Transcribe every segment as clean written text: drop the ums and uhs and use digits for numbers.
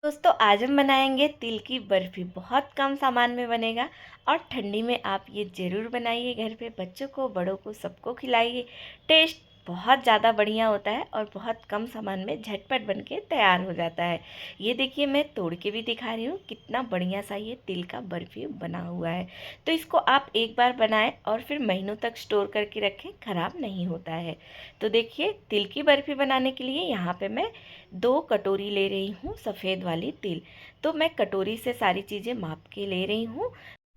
दोस्तों आज हम बनाएंगे तिल की बर्फ़ी। बहुत कम सामान में बनेगा और ठंडी में आप ये ज़रूर बनाइए। घर पे बच्चों को, बड़ों को, सबको खिलाइए। टेस्ट बहुत ज़्यादा बढ़िया होता है और बहुत कम सामान में झटपट बन के तैयार हो जाता है। ये देखिए, मैं तोड़ के भी दिखा रही हूँ कितना बढ़िया सा ये तिल का बर्फ़ी बना हुआ है। तो इसको आप एक बार बनाएं और फिर महीनों तक स्टोर करके रखें, ख़राब नहीं होता है। तो देखिए, तिल की बर्फ़ी बनाने के लिए यहाँ पे मैं 2 कटोरी ले रही हूँ सफ़ेद वाली तिल। तो मैं कटोरी से सारी चीज़ें माप के ले रही हूँ।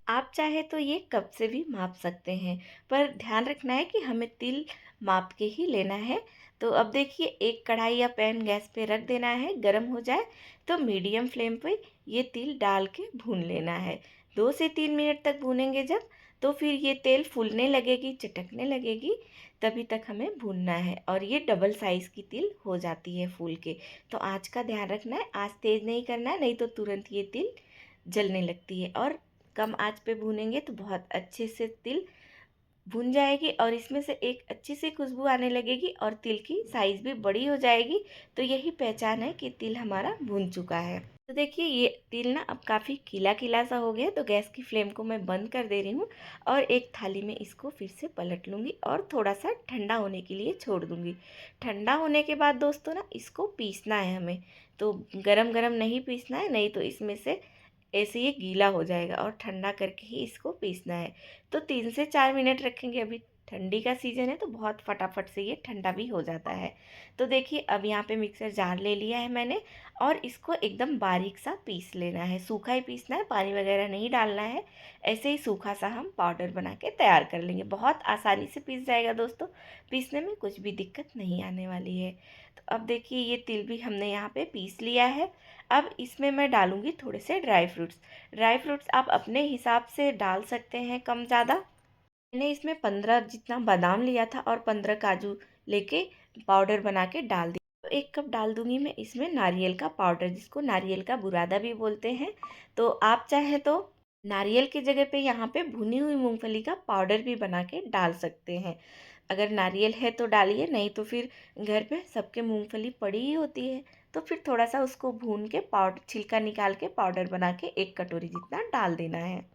आप चाहे तो ये कप से भी माप सकते हैं, पर ध्यान रखना है कि हमें तिल माप के ही लेना है। तो अब देखिए, एक कढ़ाई या पैन गैस पे रख देना है। गरम हो जाए तो मीडियम फ्लेम पे ये तिल डाल के भून लेना है। 2 से 3 मिनट तक भूनेंगे जब, तो फिर ये तेल फूलने लगेगी, चटकने लगेगी, तभी तक हमें भूनना है। और ये डबल साइज़ की तिल हो जाती है फूल के। तो आँच का ध्यान रखना है, आँच तेज़ नहीं करना है, नहीं तो तुरंत ये तिल जलने लगती है। और कम आंच पे भूनेंगे तो बहुत अच्छे से तिल भुन जाएगी और इसमें से एक अच्छी सी खुशबू आने लगेगी और तिल की साइज़ भी बड़ी हो जाएगी। तो यही पहचान है कि तिल हमारा भुन चुका है। तो देखिए, ये तिल ना अब काफ़ी खिला खिला सा हो गया, तो गैस की फ्लेम को मैं बंद कर दे रही हूँ और एक थाली में इसको फिर से पलट लूँगी और थोड़ा सा ठंडा होने के लिए छोड़ दूँगी। ठंडा होने के बाद दोस्तों ना, इसको पीसना है हमें। तो गरम गरम नहीं पीसना है, नहीं तो इसमें से ऐसे ये गीला हो जाएगा, और ठंडा करके ही इसको पीसना है। तो 3 से 4 मिनट रखेंगे। अभी ठंडी का सीज़न है तो बहुत फटाफट से ये ठंडा भी हो जाता है। तो देखिए, अब यहाँ पे मिक्सर जार ले लिया है मैंने और इसको एकदम बारीक सा पीस लेना है। सूखा ही पीसना है, पानी वगैरह नहीं डालना है। ऐसे ही सूखा सा हम पाउडर बना के तैयार कर लेंगे। बहुत आसानी से पीस जाएगा दोस्तों, पीसने में कुछ भी दिक्कत नहीं आने वाली है। तो अब देखिए, ये तिल भी हमने यहाँ पे पीस लिया है। अब इसमें मैं डालूँगी थोड़े से ड्राई फ्रूट्स। ड्राई फ्रूट्स आप अपने हिसाब से डाल सकते हैं, कम ज़्यादा। मैंने इसमें 15 जितना बादाम लिया था और 15 काजू लेके पाउडर बना के डाल दिया। तो 1 कप डाल दूँगी मैं इसमें नारियल का पाउडर, जिसको नारियल का बुरादा भी बोलते हैं। तो आप चाहें तो नारियल की जगह पे यहाँ पे भुनी हुई मूँगफली का पाउडर भी बना के डाल सकते हैं। अगर नारियल है तो डालिए, नहीं तो फिर घर पे सबके मूँगफली पड़ी ही होती है। तो फिर थोड़ा-सा उसको भून के पाउडर छिलका निकाल के पाउडर बना के 1 कटोरी जितना डाल देना है।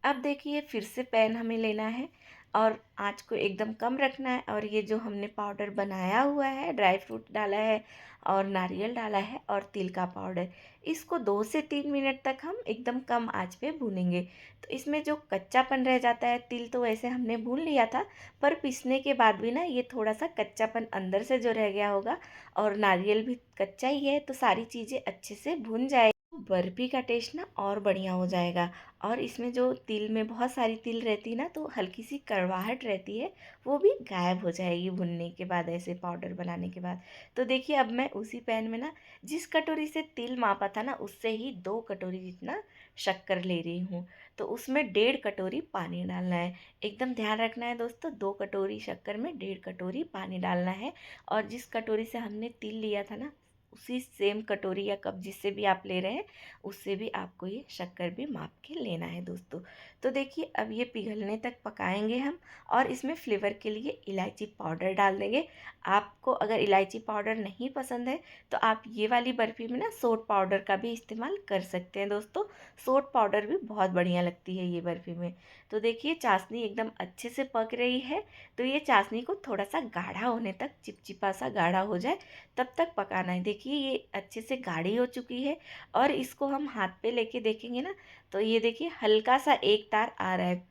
अब देखिए, फिर से पैन हमें लेना है और आँच को एकदम कम रखना है। और ये जो हमने पाउडर बनाया हुआ है, ड्राई फ्रूट डाला है और नारियल डाला है और तिल का पाउडर, इसको 2 से 3 मिनट तक हम एकदम कम आँच पे भूनेंगे। तो इसमें जो कच्चापन रह जाता है, तिल तो वैसे हमने भून लिया था, पर पीसने के बाद भी ना ये थोड़ा सा कच्चापन अंदर से जो रह गया होगा, और नारियल भी कच्चा ही है, तो सारी चीज़ें अच्छे से भुन जाए, बर्फ़ी का टेस्ट ना और बढ़िया हो जाएगा। और इसमें जो तिल में बहुत सारी तिल रहती है ना, तो हल्की सी कड़वाहट रहती है, वो भी गायब हो जाएगी भुनने के बाद, ऐसे पाउडर बनाने के बाद। तो देखिए, अब मैं उसी पैन में ना, जिस कटोरी से तिल मापा था ना, उससे ही 2 कटोरी जितना शक्कर ले रही हूँ। तो उसमें 1.5 कटोरी पानी डालना है। एकदम ध्यान रखना है दोस्तों, 2 कटोरी शक्कर में 1.5 कटोरी पानी डालना है। और जिस कटोरी से हमने तिल लिया था ना, उसी सेम कटोरी या कप जिससे भी आप ले रहे हैं, उससे भी आपको ये शक्कर भी माप के लेना है दोस्तों। तो देखिए, अब ये पिघलने तक पकाएंगे हम। और इसमें फ्लेवर के लिए इलायची पाउडर डाल देंगे। आपको अगर इलायची पाउडर नहीं पसंद है, तो आप ये वाली बर्फ़ी में ना सोट पाउडर का भी इस्तेमाल कर सकते हैं दोस्तों। सोट पाउडर भी बहुत बढ़िया लगती है ये बर्फ़ी में। तो देखिए, चाशनी एकदम अच्छे से पक रही है। तो ये चाशनी को थोड़ा सा गाढ़ा होने तक, चिपचिपा सा गाढ़ा हो जाए, तब तक पकाना है। देखिए, ये अच्छे से गाढ़ी हो चुकी है और इसको हम हाथ पे लेके देखेंगे ना, तो ये देखिए, हल्का सा एक तार आ रहा है।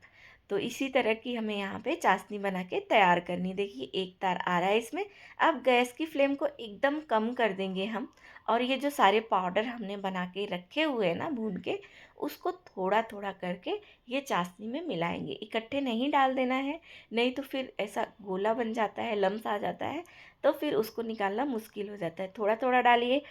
तो इसी तरह की हमें यहाँ पे चाशनी बना के तैयार करनी। देखिए, एक तार आ रहा है इसमें। अब गैस की फ्लेम को एकदम कम कर देंगे हम। और ये जो सारे पाउडर हमने बना के रखे हुए हैं ना भून के, उसको थोड़ा थोड़ा करके ये चाशनी में मिलाएंगे। इकट्ठे नहीं डाल देना है, नहीं तो फिर ऐसा गोला बन जाता है, लम्स आ जाता है, तो फिर उसको निकालना मुश्किल हो जाता है। थोड़ा थोड़ा डालिए,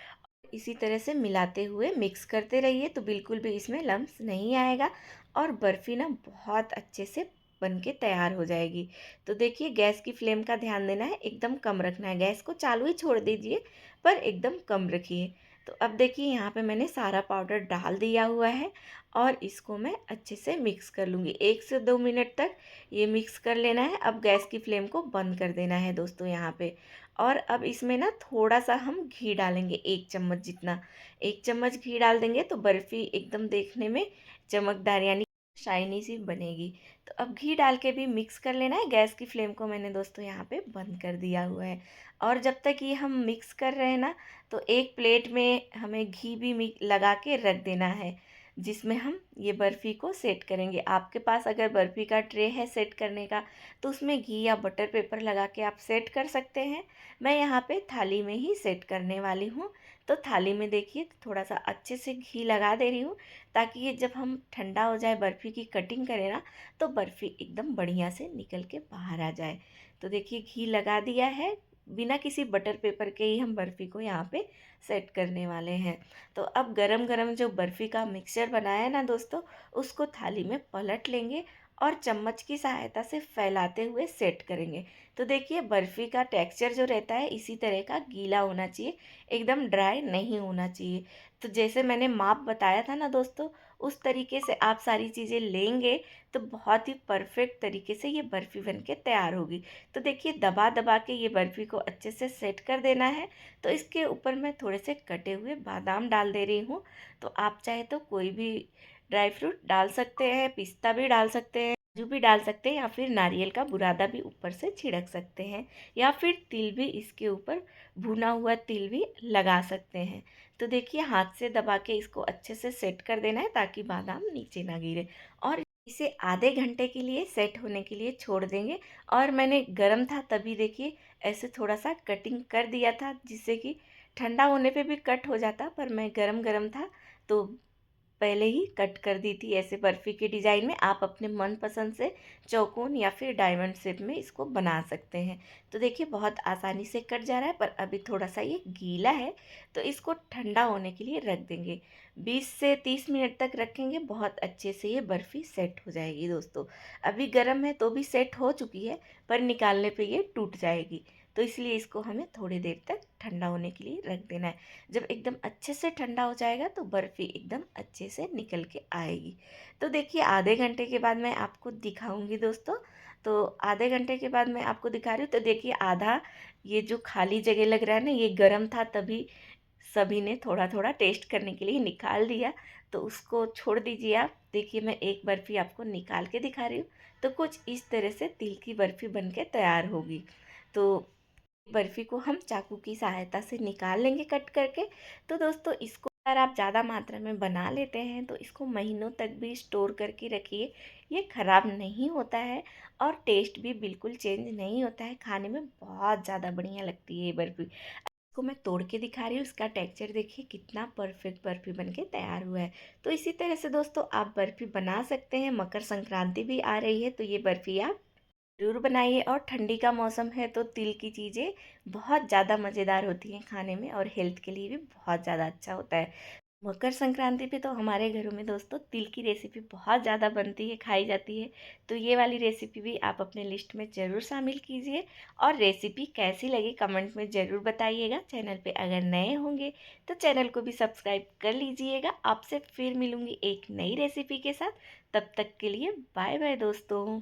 इसी तरह से मिलाते हुए मिक्स करते रहिए, तो बिल्कुल भी इसमें लम्स नहीं आएगा और बर्फ़ी ना बहुत अच्छे से बन के तैयार हो जाएगी। तो देखिए, गैस की फ्लेम का ध्यान देना है, एकदम कम रखना है। गैस को चालू ही छोड़ दीजिए, पर एकदम कम रखिए। तो अब देखिए, यहाँ पे मैंने सारा पाउडर डाल दिया हुआ है और इसको मैं अच्छे से मिक्स कर लूँगी। 1 से 2 मिनट तक ये मिक्स कर लेना है। अब गैस की फ्लेम को बंद कर देना है दोस्तों यहाँ पे। और अब इसमें ना थोड़ा-सा हम घी डालेंगे, 1 चम्मच जितना। 1 चम्मच घी डाल देंगे तो बर्फ़ी एकदम देखने में चमकदार यानी शाइनी सी बनेगी। तो अब घी डाल के भी मिक्स कर लेना है। गैस की फ्लेम को मैंने दोस्तों यहाँ पे बंद कर दिया हुआ है। और जब तक ये हम मिक्स कर रहे हैं ना, तो एक प्लेट में हमें घी भी लगा के रख देना है, जिसमें हम ये बर्फ़ी को सेट करेंगे। आपके पास अगर बर्फ़ी का ट्रे है सेट करने का, तो उसमें घी या बटर पेपर लगा के आप सेट कर सकते हैं। मैं यहाँ पे थाली में ही सेट करने वाली हूँ। तो थाली में देखिए थोड़ा सा अच्छे से घी लगा दे रही हूँ, ताकि ये जब हम ठंडा हो जाए बर्फ़ी की कटिंग करें ना, तो बर्फ़ी एकदम बढ़िया से निकल के बाहर आ जाए। तो देखिए घी लगा दिया है, बिना किसी बटर पेपर के ही हम बर्फ़ी को यहाँ पे सेट करने वाले हैं। तो अब गरम गरम जो बर्फ़ी का मिक्सचर बनाया है ना दोस्तों, उसको थाली में पलट लेंगे और चम्मच की सहायता से फैलाते हुए सेट करेंगे। तो देखिए बर्फ़ी का टेक्सचर जो रहता है इसी तरह का गीला होना चाहिए, एकदम ड्राई नहीं होना चाहिए। तो जैसे मैंने माप बताया था ना दोस्तों, उस तरीके से आप सारी चीज़ें लेंगे तो बहुत ही परफेक्ट तरीके से ये बर्फ़ी बन के तैयार होगी। तो देखिए दबा दबा के ये बर्फ़ी को अच्छे से सेट कर देना है। तो इसके ऊपर मैं थोड़े से कटे हुए बादाम डाल दे रही हूँ। तो आप चाहे तो कोई भी ड्राई फ्रूट डाल सकते हैं, पिस्ता भी डाल सकते हैं, काजू भी डाल सकते हैं, या फिर नारियल का बुरादा भी ऊपर से छिड़क सकते हैं, या फिर तिल भी इसके ऊपर भुना हुआ तिल भी लगा सकते हैं। तो देखिए हाथ से दबा के इसको अच्छे से सेट कर देना है, ताकि बादाम नीचे ना गिरे। और इसे आधे घंटे के लिए सेट होने के लिए छोड़ देंगे। और मैंने गरम था तभी देखिए ऐसे थोड़ा सा कटिंग कर दिया था, जिससे कि ठंडा होने पे भी कट हो जाता, पर मैं गरम गरम था तो पहले ही कट कर दी थी। ऐसे बर्फ़ी के डिज़ाइन में आप अपने मनपसंद से चौकोन या फिर डायमंड शेप में इसको बना सकते हैं। तो देखिए बहुत आसानी से कट जा रहा है, पर अभी थोड़ा सा ये गीला है, तो इसको ठंडा होने के लिए रख देंगे। 20 से 30 मिनट तक रखेंगे, बहुत अच्छे से ये बर्फ़ी सेट हो जाएगी दोस्तों। अभी गर्म है तो भी सेट हो चुकी है, पर निकालने पे ये टूट जाएगी। तो इसलिए इसको हमें थोड़ी देर तक ठंडा होने के लिए रख देना है। जब एकदम अच्छे से ठंडा हो जाएगा तो बर्फ़ी एकदम अच्छे से निकल के आएगी। तो देखिए आधे घंटे के बाद मैं आपको दिखाऊंगी दोस्तों। तो आधे घंटे के बाद मैं आपको दिखा रही हूँ। तो देखिए आधा ये जो खाली जगह लग रहा है ना, ये गर्म था तभी सभी ने थोड़ा थोड़ा टेस्ट करने के लिए निकाल दिया। तो उसको छोड़ दीजिए आप। देखिए मैं एक बर्फ़ी आपको निकाल के दिखा रही हूँ। तो कुछ इस तरह से तिल की बर्फ़ी बन के तैयार होगी। तो बर्फ़ी को हम चाकू की सहायता से निकाल लेंगे कट करके। तो दोस्तों इसको अगर आप ज़्यादा मात्रा में बना लेते हैं तो इसको महीनों तक भी स्टोर करके रखिए, ये ख़राब नहीं होता है और टेस्ट भी बिल्कुल चेंज नहीं होता है, खाने में बहुत ज़्यादा बढ़िया लगती है ये बर्फ़ी। इसको मैं तोड़ के दिखा रही हूँ, इसका टेक्सचर देखिए कितना परफेक्ट बर्फ़ी बन के तैयार हुआ है। तो इसी तरह से दोस्तों आप बर्फ़ी बना सकते हैं। मकर संक्रांति भी आ रही है, तो ये बर्फ़ी आप ज़रूर बनाइए। और ठंडी का मौसम है तो तिल की चीज़ें बहुत ज़्यादा मज़ेदार होती हैं खाने में, और हेल्थ के लिए भी बहुत ज़्यादा अच्छा होता है। मकर संक्रांति पे तो हमारे घरों में दोस्तों तिल की रेसिपी बहुत ज़्यादा बनती है, खाई जाती है। तो ये वाली रेसिपी भी आप अपने लिस्ट में ज़रूर शामिल कीजिए। और रेसिपी कैसी लगी कमेंट में ज़रूर बताइएगा। चैनल पे अगर नए होंगे तो चैनल को भी सब्सक्राइब कर लीजिएगा। आपसे फिर मिलूँगी एक नई रेसिपी के साथ। तब तक के लिए बाय बाय दोस्तों।